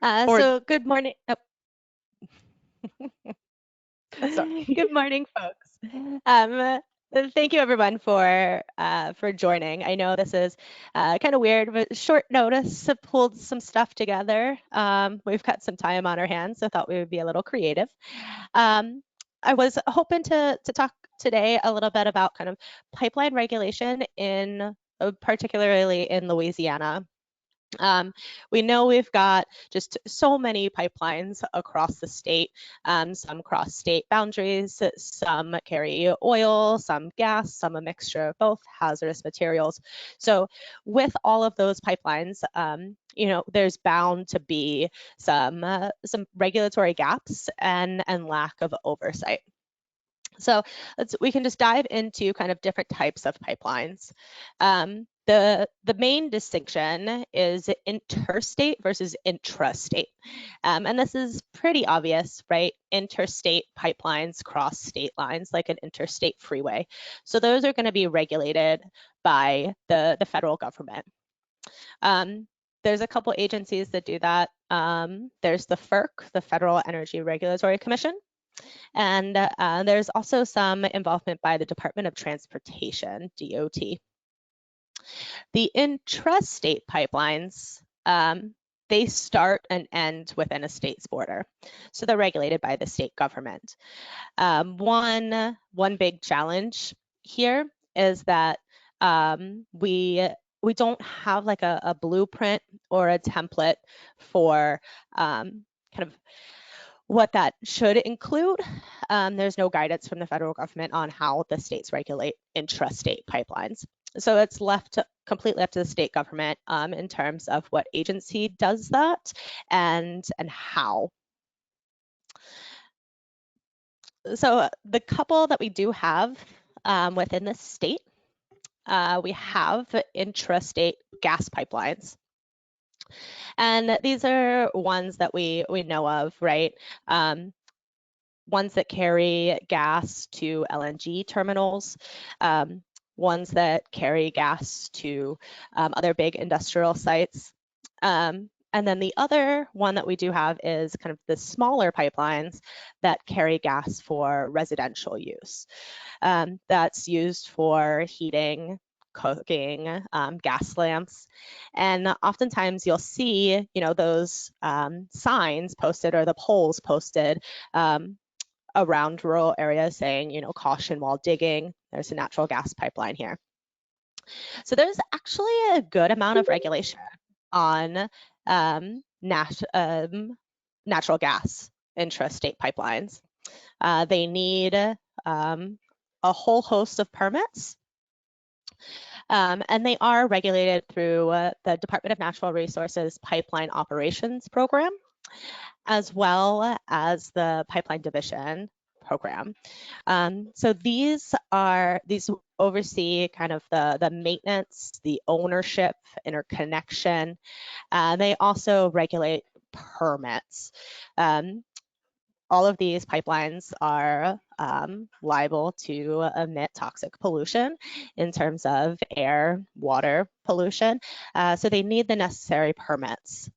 Or So good morning. Oh, sorry. good morning, folks. Thank you everyone for joining. I know this is kind of weird, but short notice to pull some stuff together. We've got some time on our hands, so I thought we would be a little creative. I was hoping to talk today a little bit about kind of pipeline regulation in particularly in Louisiana. We know we've got just so many pipelines across the state. Some cross state boundaries, some carry oil, some gas, some a mixture of both, hazardous materials. So with all of those pipelines, there's bound to be some regulatory gaps and lack of oversight. So we can just dive into kind of different types of pipelines. The main distinction is interstate versus intrastate. And this is pretty obvious, right? Interstate pipelines cross state lines like an interstate freeway. So those are going to be regulated by the federal government. There's a couple agencies that do that. There's the FERC, the Federal Energy Regulatory Commission. And there's also some involvement by the Department of Transportation, DOT. The intrastate pipelines, they start and end within a state's border. So they're regulated by the state government. One big challenge here is that we don't have like a blueprint or a template for kind of what that should include. There's no guidance from the federal government on how the states regulate intrastate pipelines. So it's left completely up to the state government in terms of what agency does that and how. So the couple that we do have within the state, we have intrastate gas pipelines. And these are ones that we know of, right? Ones that carry gas to LNG terminals, ones that carry gas to other big industrial sites. And then the other one that we do have is kind of the smaller pipelines that carry gas for residential use. That's used for heating, cooking, gas lamps. And oftentimes you'll see, those signs posted or the poles posted around rural areas saying, caution while digging. There's a natural gas pipeline here. So there's actually a good amount of regulation on natural gas intrastate pipelines. They need a whole host of permits. And they are regulated through the Department of Natural Resources Pipeline Operations Program, as well as the Pipeline Division program. So these oversee kind of the maintenance, the ownership, interconnection. They also regulate permits. All of these pipelines are liable to emit toxic pollution in terms of air, water pollution. So they need the necessary permits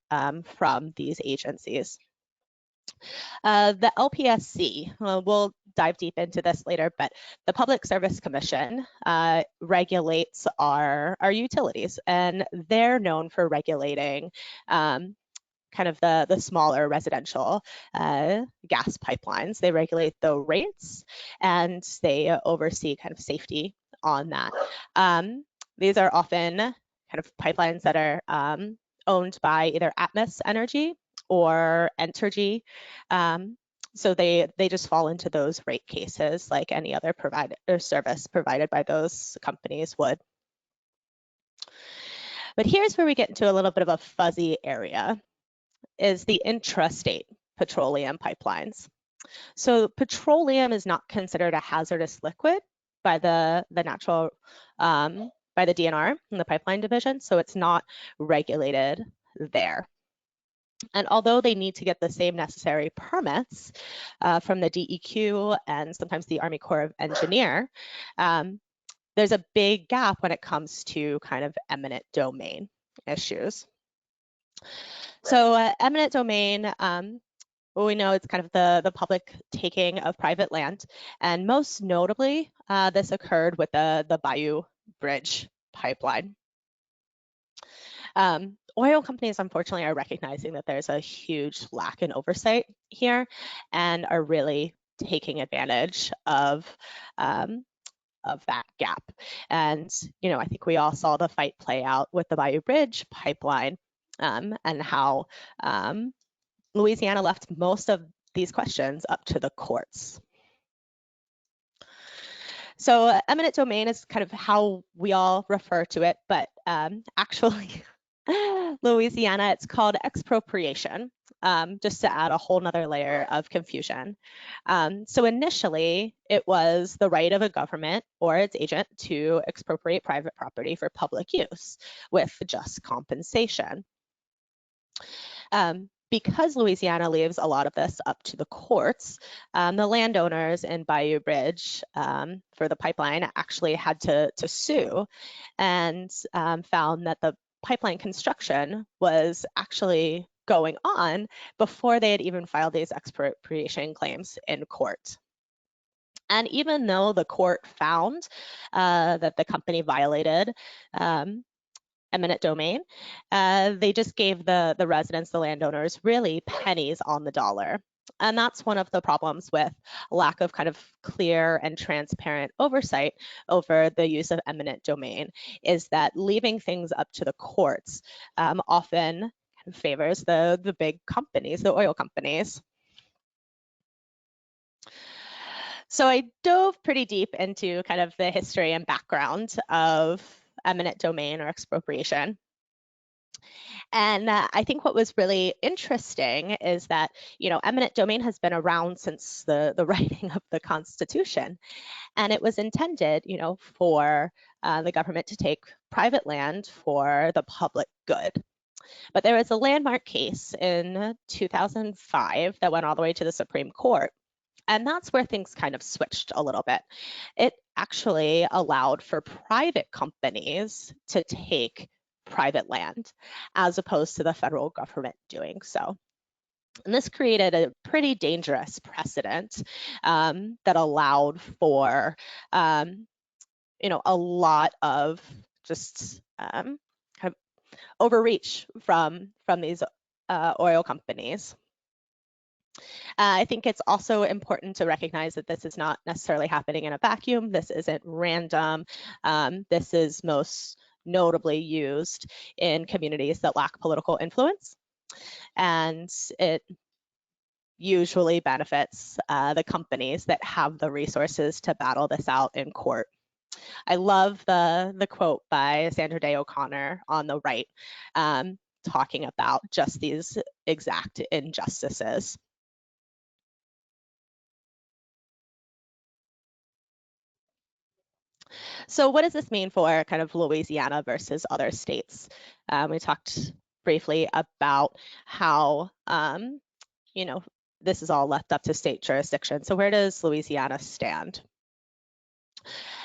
from these agencies. The LPSC, we'll dive deep into this later, but the Public Service Commission regulates our utilities, and they're known for regulating kind of the smaller residential gas pipelines. They regulate the rates and they oversee kind of safety on that. These are often kind of pipelines that are owned by either Atmos Energy or Entergy. So they just fall into those rate cases like any other service provided by those companies would. But here's where we get into a little bit of a fuzzy area, is the intrastate petroleum pipelines. So petroleum is not considered a hazardous liquid by the DNR and the pipeline division, so it's not regulated there. And although they need to get the same necessary permits from the DEQ and sometimes the Army Corps of Engineer, there's a big gap when it comes to kind of eminent domain issues. So eminent domain, well, we know it's kind of the public taking of private land, and most notably, this occurred with the Bayou Bridge Pipeline. Oil companies, unfortunately, are recognizing that there's a huge lack in oversight here and are really taking advantage of that gap. And, I think we all saw the fight play out with the Bayou Bridge Pipeline and how Louisiana left most of these questions up to the courts. So eminent domain is kind of how we all refer to it, but actually, Louisiana, it's called expropriation, just to add a whole nother layer of confusion. So initially, it was the right of a government or its agent to expropriate private property for public use with just compensation. Because Louisiana leaves a lot of this up to the courts, the landowners in Bayou Bridge for the pipeline actually had to sue and found that the pipeline construction was actually going on before they had even filed these expropriation claims in court. And even though the court found that the company violated eminent domain, they just gave the residents, the landowners, really pennies on the dollar. And that's one of the problems with lack of kind of clear and transparent oversight over the use of eminent domain, is that leaving things up to the courts often favors the big companies, the oil companies. So I dove pretty deep into kind of the history and background of eminent domain or expropriation. And I think what was really interesting is that, eminent domain has been around since the writing of the Constitution. And it was intended, for the government to take private land for the public good. But there was a landmark case in 2005 that went all the way to the Supreme Court. And that's where things kind of switched a little bit. It actually allowed for private companies to take private land as opposed to the federal government doing so. And this created a pretty dangerous precedent that allowed for, a lot of just kind of overreach from these oil companies. I think it's also important to recognize that this is not necessarily happening in a vacuum. This isn't random. This is most notably used in communities that lack political influence. And it usually benefits the companies that have the resources to battle this out in court. I love the quote by Sandra Day O'Connor on the right, talking about just these exact injustices. So what does this mean for kind of Louisiana versus other states? We talked briefly about how, this is all left up to state jurisdiction. So where does Louisiana stand?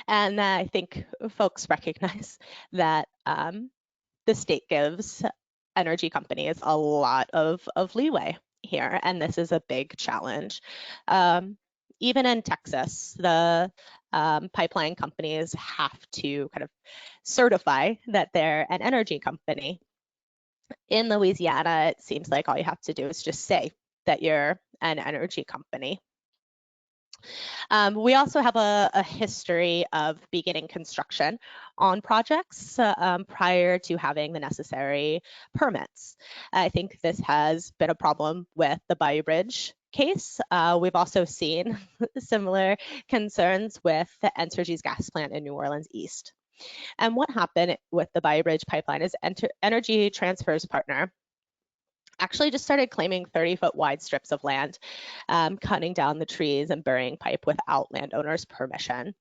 And I think folks recognize that the state gives energy companies a lot of leeway here, and this is a big challenge. Even in Texas, the pipeline companies have to kind of certify that they're an energy company. In Louisiana, it seems like all you have to do is just say that you're an energy company. We also have a history of beginning construction on projects prior to having the necessary permits. I think this has been a problem with the Bayou Bridge case. We've also seen similar concerns with the Entergy's gas plant in New Orleans East. And what happened with the Bayou Bridge Pipeline is Energy Transfer's partner actually just started claiming 30-foot wide strips of land, cutting down the trees and burying pipe without landowners' permission.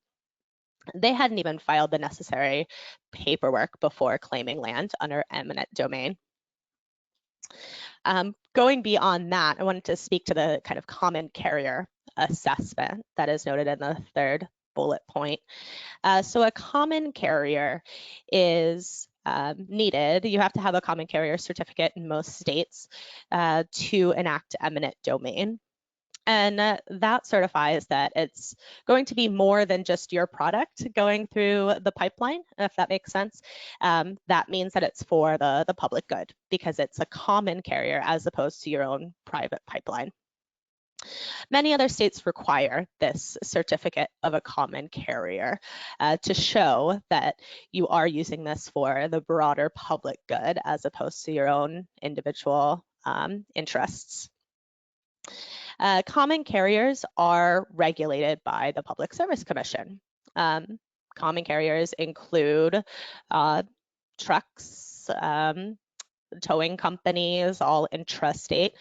They hadn't even filed the necessary paperwork before claiming land under eminent domain. Going beyond that, I wanted to speak to the kind of common carrier assessment that is noted in the third bullet point. So a common carrier is needed, you have to have a common carrier certificate in most states to enact eminent domain. And that certifies that it's going to be more than just your product going through the pipeline, if that makes sense. That means that it's for the public good because it's a common carrier as opposed to your own private pipeline. Many other states require this certificate of a common carrier to show that you are using this for the broader public good as opposed to your own individual interests. Common carriers are regulated by the Public Service Commission. Common carriers include trucks, towing companies, all intrastate,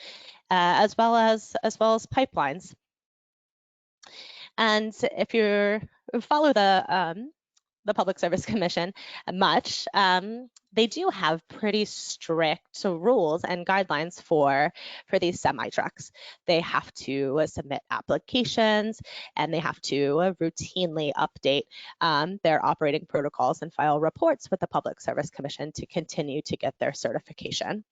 as well as pipelines. And if you follow the Public Service Commission much, they do have pretty strict rules and guidelines for these semi-trucks. They have to submit applications and they have to routinely update their operating protocols and file reports with the Public Service Commission to continue to get their certification.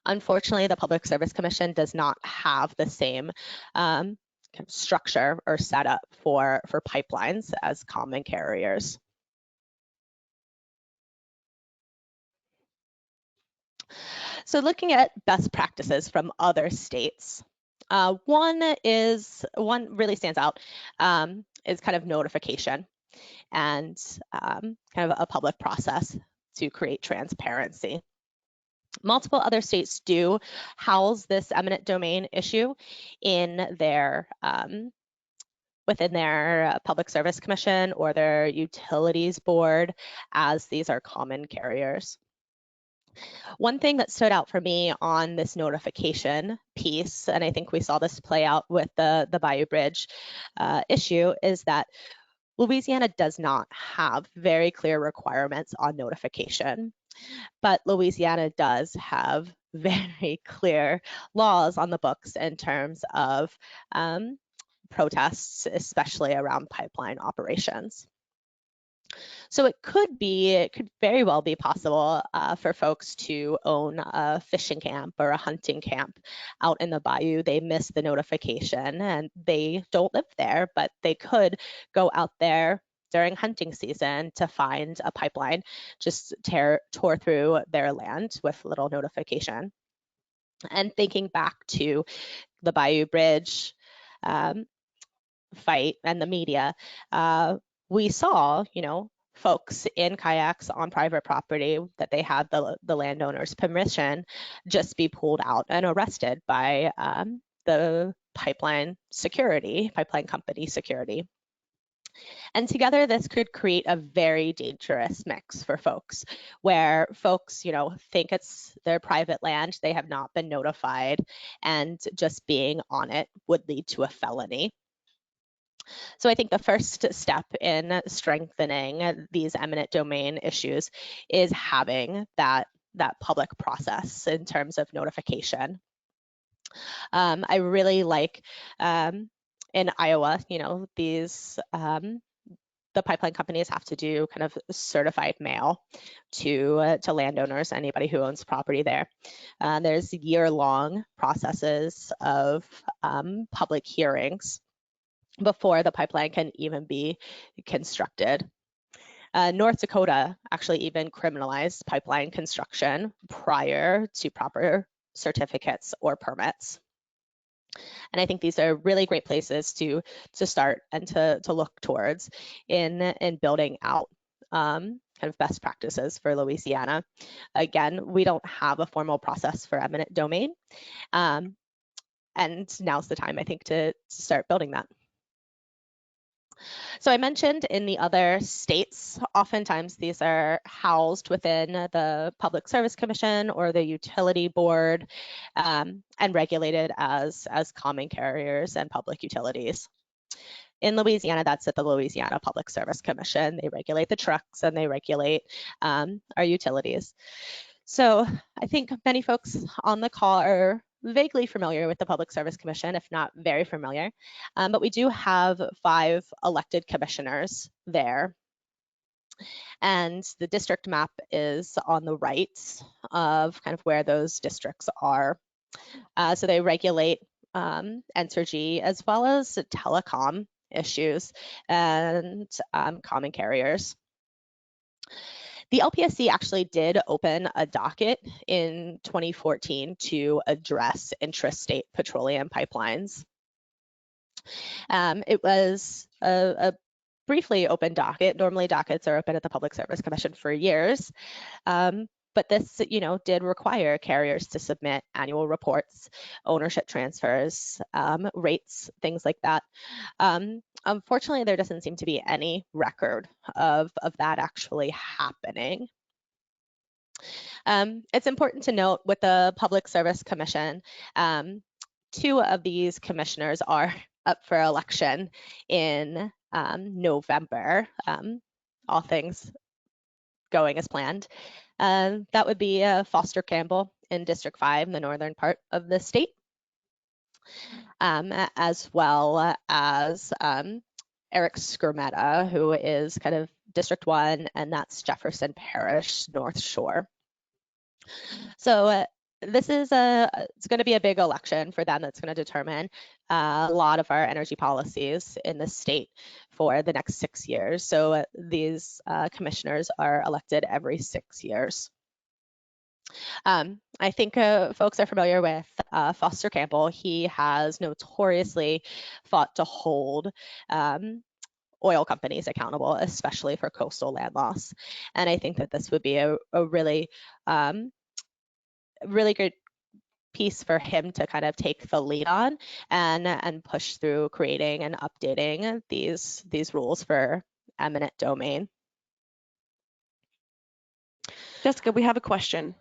Unfortunately, the Public Service Commission does not have the same structure or setup for pipelines as common carriers. So looking at best practices from other states, one really stands out is kind of notification and kind of a public process to create transparency. Multiple other states do house this eminent domain issue in their within their Public Service Commission or their Utilities Board, as these are common carriers. One thing that stood out for me on this notification piece, and I think we saw this play out with the Bayou Bridge issue, is that Louisiana does not have very clear requirements on notification, but Louisiana does have very clear laws on the books in terms of protests, especially around pipeline operations. So it could very well be possible for folks to own a fishing camp or a hunting camp out in the bayou. They miss the notification and they don't live there, but they could go out there during hunting season to find a pipeline, just tore through their land with little notification. And thinking back to the Bayou Bridge fight and the media, we saw, folks in kayaks on private property that they had the landowner's permission just be pulled out and arrested by the pipeline company security. And together, this could create a very dangerous mix for folks where folks, think it's their private land, they have not been notified, and just being on it would lead to a felony. So I think the first step in strengthening these eminent domain issues is having that public process in terms of notification. I really like in Iowa, these the pipeline companies have to do kind of certified mail to landowners, anybody who owns property there. There's year-long processes of public hearings before the pipeline can even be constructed. North Dakota actually even criminalized pipeline construction prior to proper certificates or permits. And I think these are really great places to start and to look towards in building out kind of best practices for Louisiana. Again, we don't have a formal process for eminent domain. And now's the time, I think, to start building that. So I mentioned in the other states, oftentimes these are housed within the Public Service Commission or the Utility Board and regulated as common carriers and public utilities. In Louisiana, that's at the Louisiana Public Service Commission. They regulate the trucks and they regulate our utilities. So I think many folks on the call are vaguely familiar with the Public Service Commission, if not very familiar, but we do have 5 elected commissioners there. And the district map is on the right of kind of where those districts are. So they regulate Entergy as well as telecom issues and common carriers. The LPSC actually did open a docket in 2014 to address intrastate petroleum pipelines. It was a briefly open docket. Normally dockets are open at the Public Service Commission for years. But this, did require carriers to submit annual reports, ownership transfers, rates, things like that. Unfortunately, there doesn't seem to be any record of that actually happening. It's important to note with the Public Service Commission, 2 of these commissioners are up for election in November, all things going as planned. That would be Foster Campbell in District 5, the northern part of the state, as well as Eric Skrmetta, who is kind of District 1, and that's Jefferson Parish, North Shore. So this is it's going to be a big election for them that's going to determine a lot of our energy policies in the state for the next 6 years. So these commissioners are elected every 6 years. I think folks are familiar with Foster Campbell. He has notoriously fought to hold oil companies accountable, especially for coastal land loss. And I think that this would be a really good piece for him to kind of take the lead on and push through creating and updating these rules for eminent domain. Jessica, we have a question.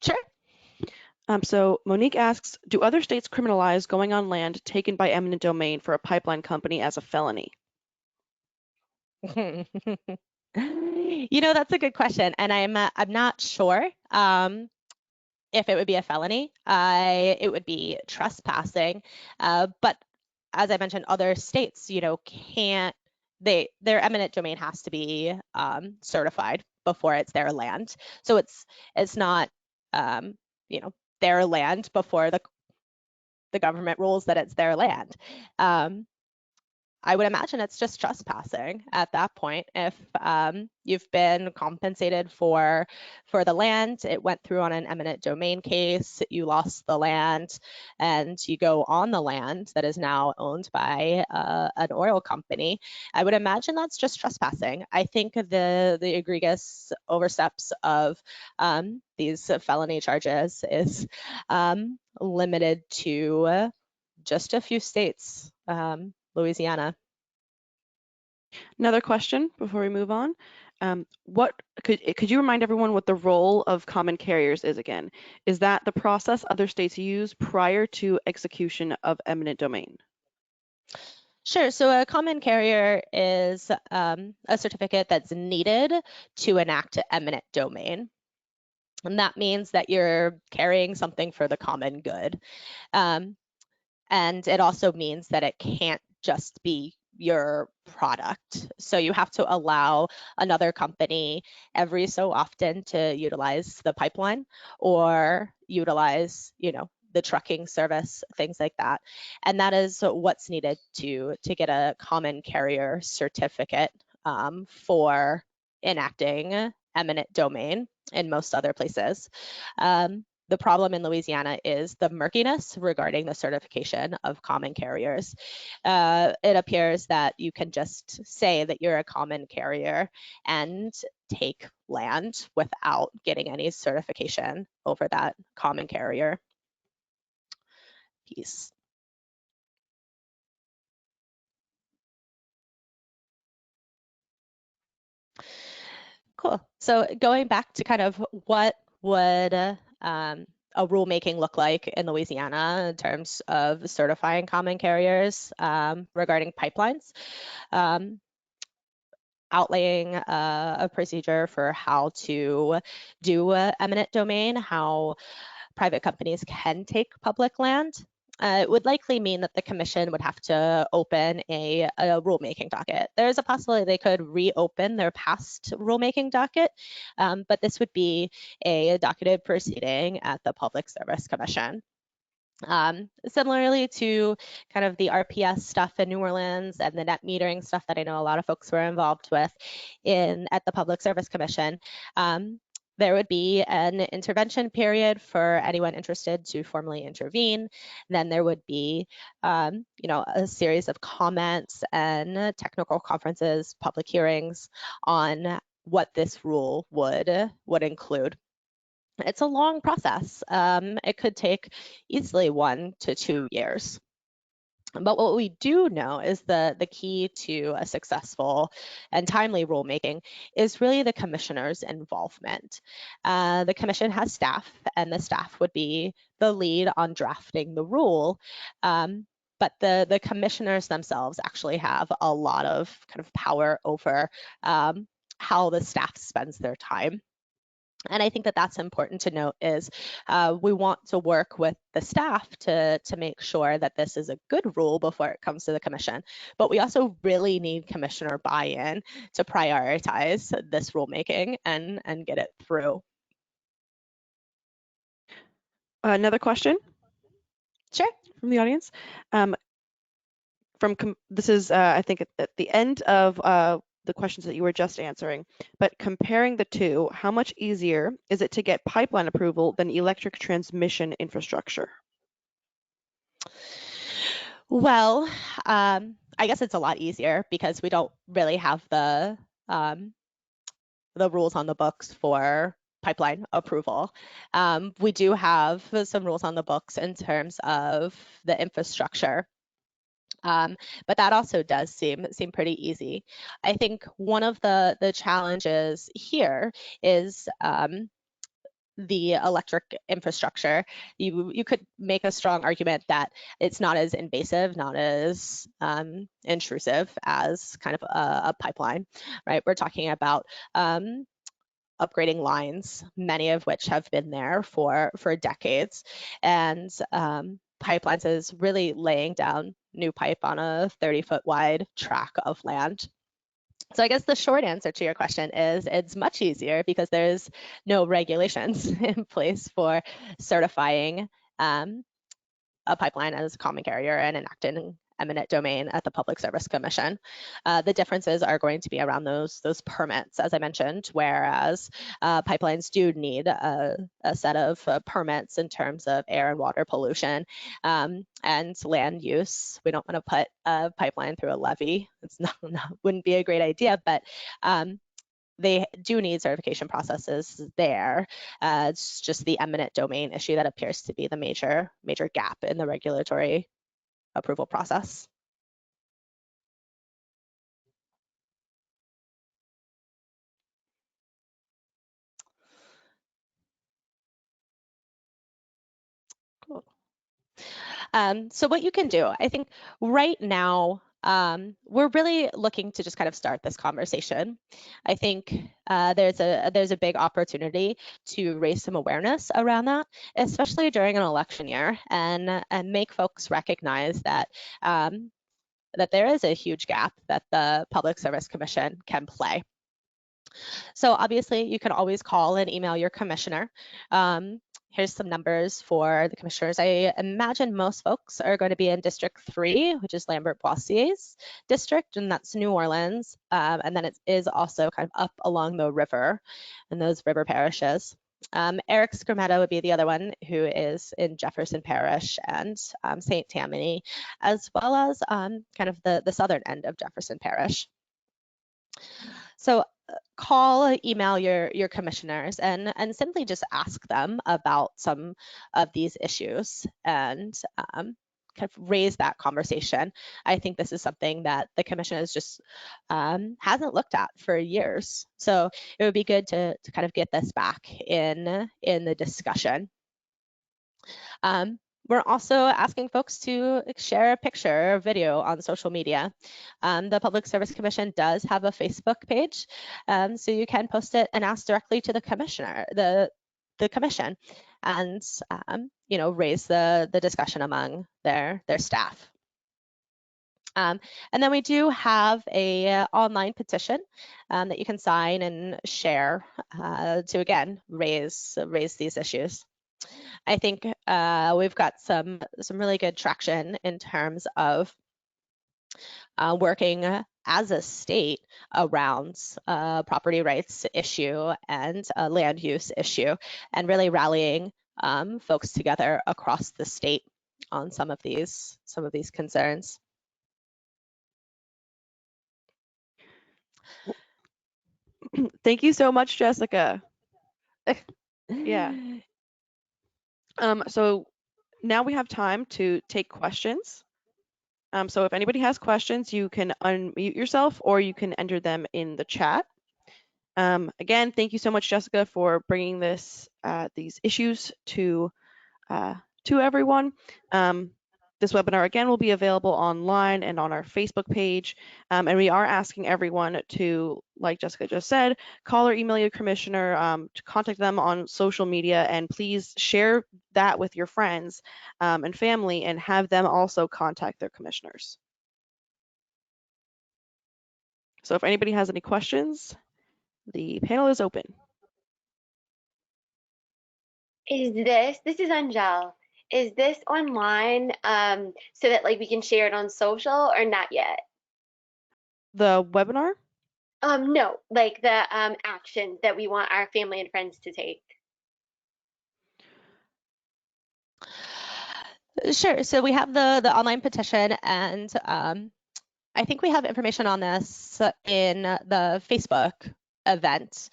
Sure. So Monique asks, do other states criminalize going on land taken by eminent domain for a pipeline company as a felony? That's a good question, and I'm not sure if it would be a felony. It would be trespassing, but as I mentioned, other states, can't. Their eminent domain has to be certified before it's their land. So it's not their land before the government rules that it's their land. I would imagine it's just trespassing at that point. If you've been compensated for the land, it went through on an eminent domain case, you lost the land, and you go on the land that is now owned by an oil company, I would imagine that's just trespassing. I think the egregious oversteps of these felony charges is limited to just a few states. Louisiana. Another question before we move on. What could you remind everyone what the role of common carriers is again? Is that the process other states use prior to execution of eminent domain? Sure. So a common carrier is a certificate that's needed to enact eminent domain. And that means that you're carrying something for the common good. And it also means that it can't just be your product. So you have to allow another company every so often to utilize the pipeline or utilize, the trucking service, things like that. And that is what's needed to get a common carrier certificate for enacting eminent domain in most other places. The problem in Louisiana is the murkiness regarding the certification of common carriers. It appears that you can just say that you're a common carrier and take land without getting any certification over that common carrier piece. Cool. So going back to kind of what would a rulemaking look like in Louisiana in terms of certifying common carriers regarding pipelines, outlaying a procedure for how to do eminent domain, how private companies can take public land, it would likely mean that the commission would have to open a rulemaking docket. There's a possibility they could reopen their past rulemaking docket, but this would be a docketed proceeding at the Public Service Commission. Similarly to kind of the RPS stuff in New Orleans and the net metering stuff that I know a lot of folks were involved with at the Public Service Commission, there would be an intervention period for anyone interested to formally intervene. Then there would be, a series of comments and technical conferences, public hearings on what this rule would include. It's a long process. It could take easily 1 to 2 years. But what we do know is the key to a successful and timely rulemaking is really the commissioner's involvement. The commission has staff, and the staff would be the lead on drafting the rule. But the commissioners themselves actually have a lot of kind of power over how the staff spends their time. And I think that that's important to note is we want to work with the staff to make sure that this is a good rule before it comes to the commission. But we also really need commissioner buy-in to prioritize this rulemaking and get it through. Another question? Sure. From the audience. This is, I think, at the end of the questions that you were just answering, but comparing the two, how much easier is it to get pipeline approval than electric transmission infrastructure? Well, I guess it's a lot easier because we don't really have the rules on the books for pipeline approval. We do have some rules on the books in terms of the infrastructure. But that also does seem pretty easy. I think one of the challenges here is the electric infrastructure. You could make a strong argument that it's not as invasive, not as intrusive as kind of a pipeline, right? We're talking about upgrading lines, many of which have been there for decades, and pipelines is really laying down new pipe on a 30-foot wide tract of land. So I guess the short answer to your question is it's much easier because there's no regulations in place for certifying a pipeline as a common carrier and enacting eminent domain at the Public Service Commission. The differences are going to be around those permits, as I mentioned, whereas pipelines do need a set of permits in terms of air and water pollution and land use. We don't want to put a pipeline through a levee. It's wouldn't be a great idea, but they do need certification processes there. It's just the eminent domain issue that appears to be the major gap in the regulatory approval process. Cool. So what you can do, I think right now, we're really looking to just kind of start this conversation. I think there's a big opportunity to raise some awareness around that, especially during an election year, and make folks recognize that that there is a huge gap that the Public Service Commission can play. So obviously, you can always call and email your commissioner. Here's some numbers for the commissioners. I imagine most folks are going to be in District 3, which is Lambert-Boissier's district, and that's New Orleans. And then it is also kind of up along the river in those river parishes. Eric Scrimmetta would be the other one, who is in Jefferson Parish and St. Tammany, as well as kind of the southern end of Jefferson Parish. So call, email your commissioners and simply just ask them about some of these issues and kind of raise that conversation. I think this is something that the commission has just hasn't looked at for years. So it would be good to kind of get this back in the discussion. We're also asking folks to share a picture or video on social media. The Public Service Commission does have a Facebook page, so you can post it and ask directly to the commissioner, the commission. and raise the discussion among their staff. And then we do have a online petition that you can sign and share to again raise these issues. I think we've got some really good traction in terms of working as a state around property rights issue and land use issue, and really rallying folks together across the state on some of these concerns. Thank you so much, Jessica. Yeah. So now we have time to take questions. So if anybody has questions, you can unmute yourself or you can enter them in the chat. Again, thank you so much, Jessica, for bringing these issues to everyone. This webinar, again, will be available online and on our Facebook page. And we are asking everyone to, like Jessica just said, call or email your commissioner, to contact them on social media, and please share that with your friends and family, and have them also contact their commissioners. So if anybody has any questions, the panel is open. This is Angel. Is this online so that like we can share it on social, or not yet? The webinar? No, like the action that we want our family and friends to take. Sure. So we have the online petition, and I think we have information on this in the Facebook event.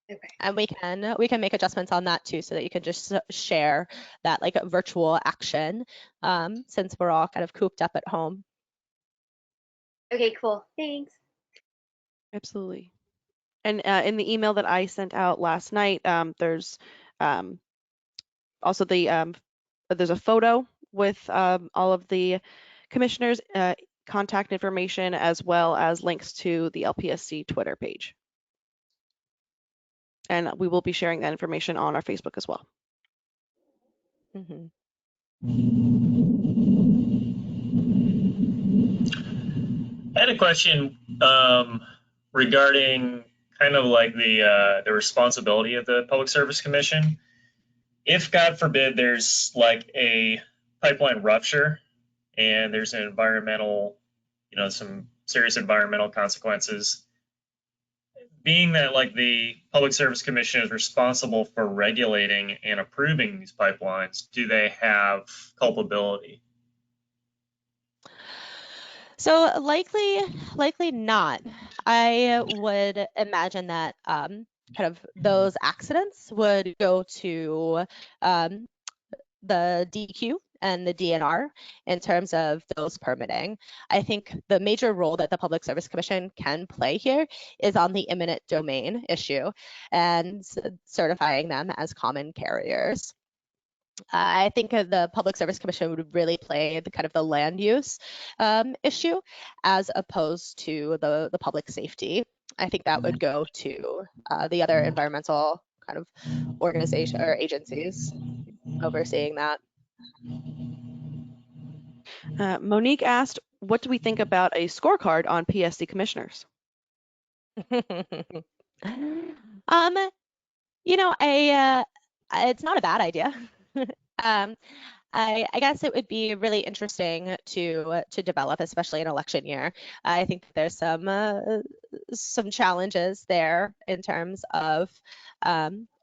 Okay. And we can make adjustments on that too, so that you can just share that like virtual action, since we're all kind of cooped up at home. Okay, cool. Thanks. Absolutely. And in the email that I sent out last night, there's also there's a photo with all of the commissioners' contact information, as well as links to the LPSC Twitter page. And we will be sharing that information on our Facebook as well. Mm-hmm. I had a question regarding kind of like the responsibility of the Public Service Commission. If, God forbid, there's like a pipeline rupture and there's an environmental, some serious environmental consequences, being that like the Public Service Commission is responsible for regulating and approving these pipelines, do they have culpability? So likely not. I would imagine that kind of those accidents would go to the DQ and the DNR in terms of those permitting. I think the major role that the Public Service Commission can play here is on the eminent domain issue and certifying them as common carriers. I think the Public Service Commission would really play the kind of the land use issue, as opposed to the public safety. I think that would go to the other environmental kind of organization or agencies overseeing that. Monique asked, what do we think about a scorecard on PSD commissioners? It's not a bad idea. I guess it would be really interesting to develop, especially in election year. I think there's some challenges there in terms of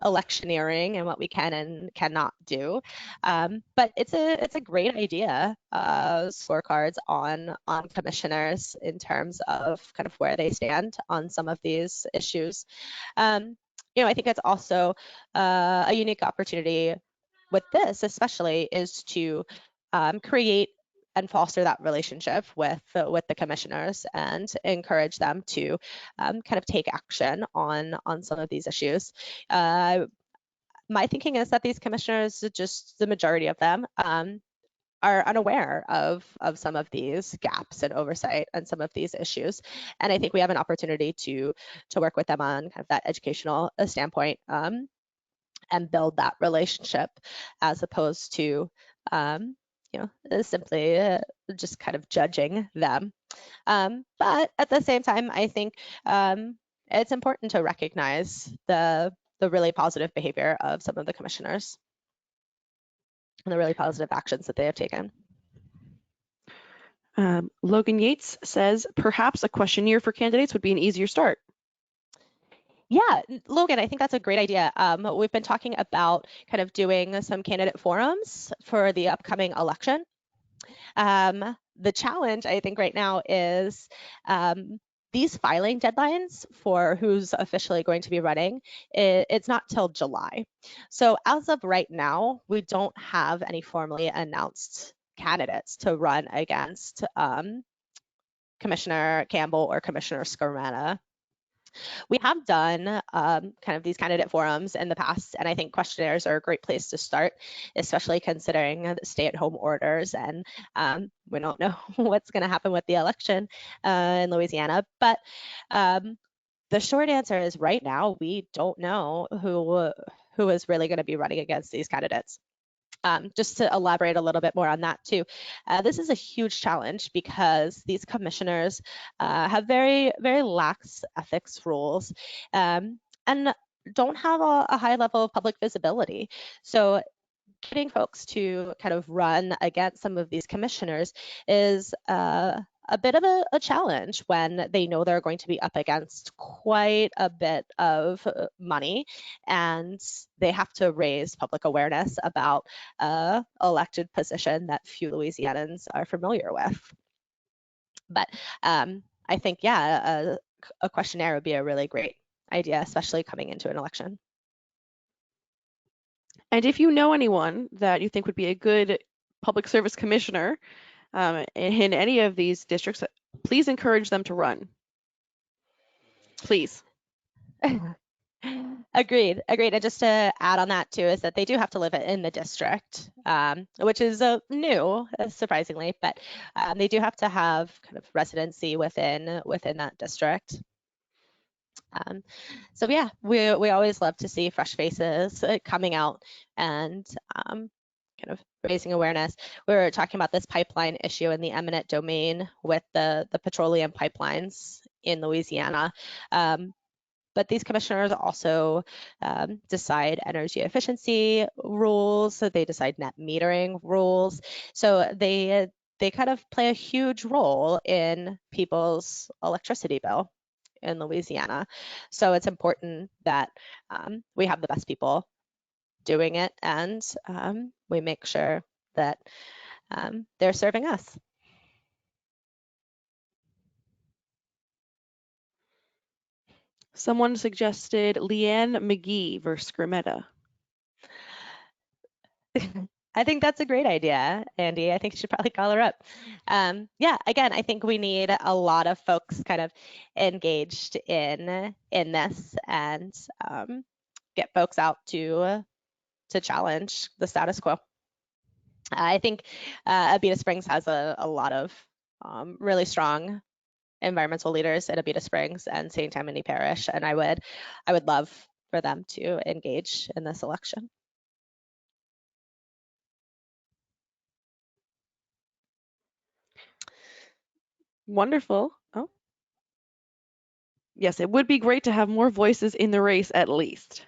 electioneering and what we can and cannot do. But it's a great idea, scorecards on commissioners in terms of kind of where they stand on some of these issues. I think it's also a unique opportunity with this, especially, is to create and foster that relationship with the commissioners and encourage them to kind of take action on some of these issues. My thinking is that these commissioners, just the majority of them, are unaware of some of these gaps in oversight and some of these issues. And I think we have an opportunity to work with them on kind of that educational standpoint, and build that relationship, as opposed to simply just kind of judging them. But at the same time, I think it's important to recognize the really positive behavior of some of the commissioners and the really positive actions that they have taken. Logan Yates says, perhaps a questionnaire for candidates would be an easier start. Yeah, Logan, I think that's a great idea. We've been talking about kind of doing some candidate forums for the upcoming election. The challenge, I think, right now is these filing deadlines for who's officially going to be running, it's not till July. So as of right now, we don't have any formally announced candidates to run against Commissioner Campbell or Commissioner Scarmetta. We have done kind of these candidate forums in the past, and I think questionnaires are a great place to start, especially considering the stay-at-home orders, and we don't know what's going to happen with the election in Louisiana. But the short answer is right now, we don't know who is really going to be running against these candidates. Just to elaborate a little bit more on that too, this is a huge challenge because these commissioners have very, very lax ethics rules and don't have a high level of public visibility. So getting folks to kind of run against some of these commissioners is a bit of a challenge when they know they're going to be up against quite a bit of money, and they have to raise public awareness about an elected position that few Louisianans are familiar with. But I think, yeah, a questionnaire would be a really great idea, especially coming into an election. And if you know anyone that you think would be a good public service commissioner in any of these districts, please encourage them to run. Please. Agreed. And just to add on that too, is that they do have to live in the district, which is new, surprisingly, but they do have to have kind of residency within that district. So yeah, we always love to see fresh faces coming out and kind of raising awareness. We were talking about this pipeline issue in the eminent domain with the petroleum pipelines in Louisiana. But these commissioners also decide energy efficiency rules, so they decide net metering rules. So they kind of play a huge role in people's electricity bill in Louisiana. So it's important that we have the best people doing it, and we make sure that they're serving us. Someone suggested Leanne McGee versus Scarmetta. I think that's a great idea, Andy. I think you should probably call her up. Yeah, again, I think we need a lot of folks kind of engaged in this, and get folks out to challenge the status quo. I think Abita Springs has a lot of really strong environmental leaders at Abita Springs and St. Tammany Parish, and I would love for them to engage in this election. Wonderful. Oh, yes, it would be great to have more voices in the race at least.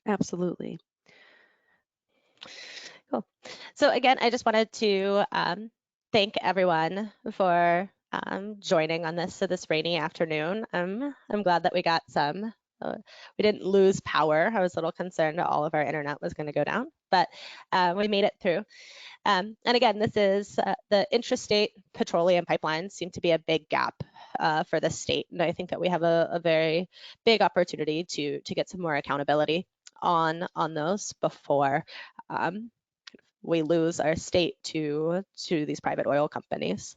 Absolutely. Cool. So again, I just wanted to thank everyone for joining on this rainy afternoon. I'm glad that we got some. We didn't lose power. I was a little concerned that all of our internet was going to go down, but we made it through. And again, this is the intrastate petroleum pipelines seem to be a big gap for the state, and I think that we have a very big opportunity to get some more accountability on those before we lose our state to these private oil companies.